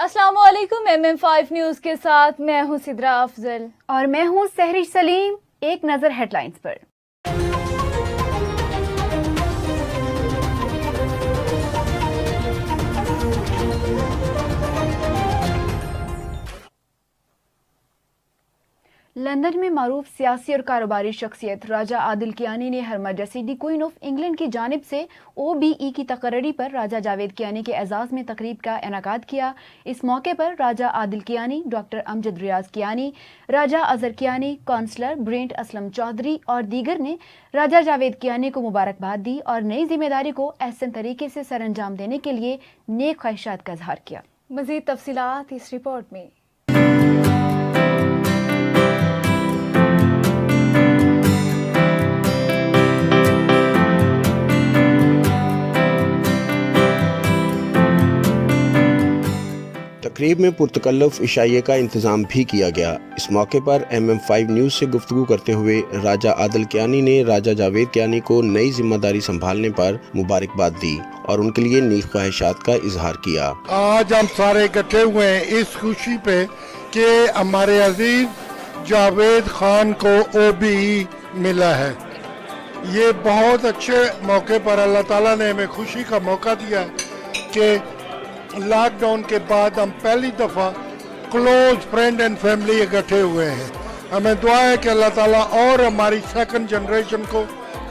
अस्सलाम वालेकुम। MM5 news के साथ मैं हूं सिद्रा अफजल और मैं हूं सहरिश सलीम। एक नजर हेडलाइंस पर। लंदन में मारूफ सियासी और कारोबारी शख्सियत राजा आदिल कियानी ने हर मर्जेसी क्वीन ऑफ इंग्लैंड की जानिब से OBE की तकर्री पर राजा जावेद कियानी के एजाज़ में तकरीब का इनेकाद किया। इस मौके पर राजा आदिल कियानी, डॉक्टर अमजद रियाज कियानी, राजा अजहर कियानी, काउंसलर ब्रेंट असलम चौधरी और दीगर ने राजा जावेद कियानी को मुबारकबाद दी और नई जिम्मेदारी को एहसन तरीके से सरअंजाम देने के लिए नेक ख्वाहिशात का इजहार किया। मज़ीद तफसीलात इस रिपोर्ट में। तकरीब में पुरतकल्लुफ़ इशाइये का इंतज़ाम भी किया गया। इस मौके पर MM5 न्यूज़ से गुफ्तगू करते हुए राजा आदिल कियानी ने राजा जावेद कियानी को नई जिम्मेदारी संभालने पर मुबारकबाद दी और उनके लिए नेक ख्वाहिशात का इजहार किया। आज हम सारे इकट्ठे हुए हैं इस खुशी पे कि हमारे अजीज जावेद खान को OBE मिला है। ये बहुत अच्छे मौके पर अल्लाह ताला ने हमें खुशी का मौका दिया कि लॉकडाउन के बाद हम पहली दफ़ा क्लोज फ्रेंड एंड फैमिली इकट्ठे हुए हैं। हमें दुआ है कि अल्लाह ताला और हमारी सेकंड जनरेशन को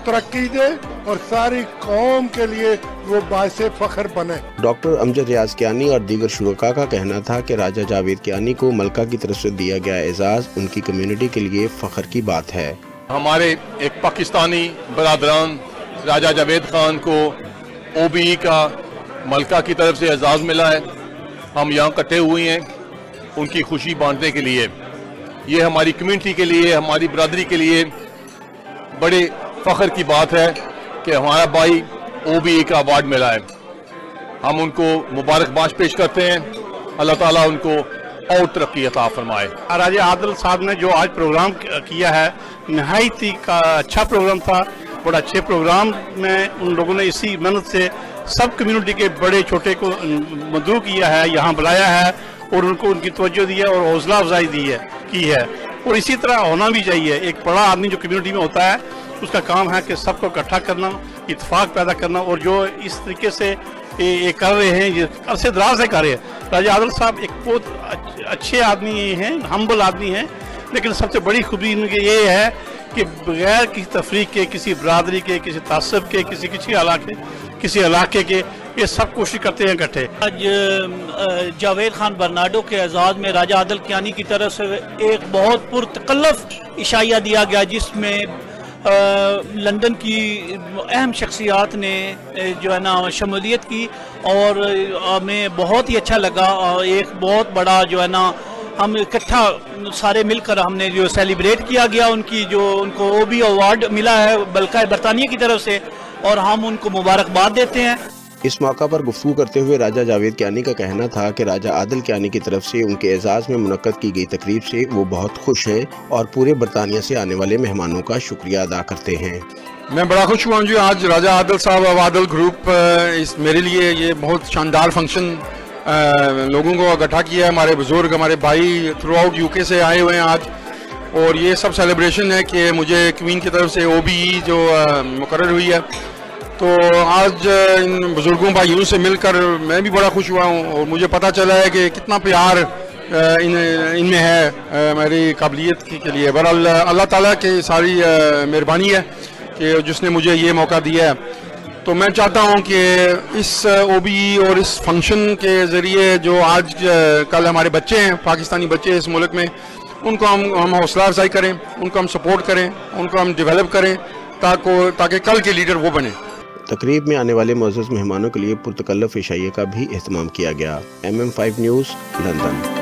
तरक्की दे और सारी कौम के लिए वो बाइस फख्र बने। डॉक्टर अमजद रियाज कियानी और दीगर शुरका का कहना था कि राजा जावेद कियानी को मलका की तरफ से दिया गया एजाज़ उनकी कम्युनिटी के लिए फ़ख्र की बात है। हमारे एक पाकिस्तानी बरादरान राजा जावेद खान को OBE का मलका की तरफ से एजाज़ मिला है। हम यहाँ इकट्ठे हुए हैं उनकी खुशी बांटने के लिए। ये हमारी कम्युनिटी के लिए, हमारी बरादरी के लिए बड़े फ़ख्र की बात है कि हमारा भाई OBE का अवार्ड मिला है। हम उनको मुबारकबाद पेश करते हैं। अल्लाह ताला उनको और तरक्की अता फरमाए। राजा आदिल साहब ने जो आज प्रोग्राम किया है नहायत ही का अच्छा प्रोग्राम था। बड़ा अच्छे प्रोग्राम में उन लोगों ने इसी मेहनत से सब कम्युनिटी के बड़े छोटे को मदऊ किया है, यहाँ बुलाया है और उनको उनकी तवज्जो दी है और हौसला अफजाई की है और इसी तरह होना भी चाहिए। एक बड़ा आदमी जो कम्युनिटी में होता है उसका काम है कि सबको इकट्ठा करना, इत्तेफाक पैदा करना और जो इस तरीके से ये कर रहे हैं, ये अरसे दराज से कर रहे हैं। राजा आदिल साहब एक बहुत अच्छे आदमी हैं, हम्बल आदमी हैं, लेकिन सबसे बड़ी खूबी इनकी ये है कि बगैर किसी तफरीक के, किसी बरादरी के, किसी तासब के, किसी इलाके के, ये सब कोशिश करते हैं इकट्ठे। आज जावेद खान बर्नाडो के एजाज़ में राजा आदिल कियानी की तरफ से एक बहुत पुरतकल्लुफ़ इशाइया दिया गया जिसमें लंदन की अहम शख्सियात ने जो है ना शमूलियत की और हमें बहुत ही अच्छा लगा। और एक बहुत बड़ा जो है ना हम इकट्ठा सारे मिलकर हमने जो सेलिब्रेट किया गया उनकी जो उनको OBE अवार्ड मिला है बल्कि बरतानिया की तरफ से और हम उनको मुबारकबाद देते हैं। इस मौका पर गुफ्तगू करते हुए राजा जावेद कियानी का कहना था कि राजा आदिल कियानी की तरफ से उनके एजाज़ में मुनक्कद की गई तकरीब से वो बहुत खुश हैं और पूरे बरतानिया से आने वाले मेहमानों का शुक्रिया अदा करते हैं। मैं बड़ा खुश हुआ जी आज राजा आदिल साहब और आदिल ग्रुप मेरे लिए ये बहुत शानदार फंक्शन लोगों को इकट्ठा किया है। हमारे बुजुर्ग, हमारे भाई थ्रू आउट UK से आए हुए हैं आज और ये सब सेलिब्रेशन है कि मुझे क्वीन की तरफ से OBE जो मुकर्रर हुई है। तो आज इन बुजुर्गों भाइयों से मिलकर मैं भी बड़ा खुश हुआ हूँ और मुझे पता चला है कि कितना प्यार इनमें है मेरी काबिलियत के लिए। बहरहाल अल्लाह ताला की सारी मेहरबानी है कि जिसने मुझे ये मौका दिया है। तो मैं चाहता हूँ कि इस OBE और इस फंक्शन के ज़रिए जो आज कल हमारे बच्चे हैं, पाकिस्तानी बच्चे इस मुल्क में, उनको हम हौसला अफजाई करें, उनको हम सपोर्ट करें, उनको हम डेवलप करें ताकि कल के लीडर वो बने। तकरीब में आने वाले मुअज़्ज़ज़ मेहमानों के लिए पुरतकल्लुफ़ इशाइये का भी एहतमाम किया गया। MM5 news, London.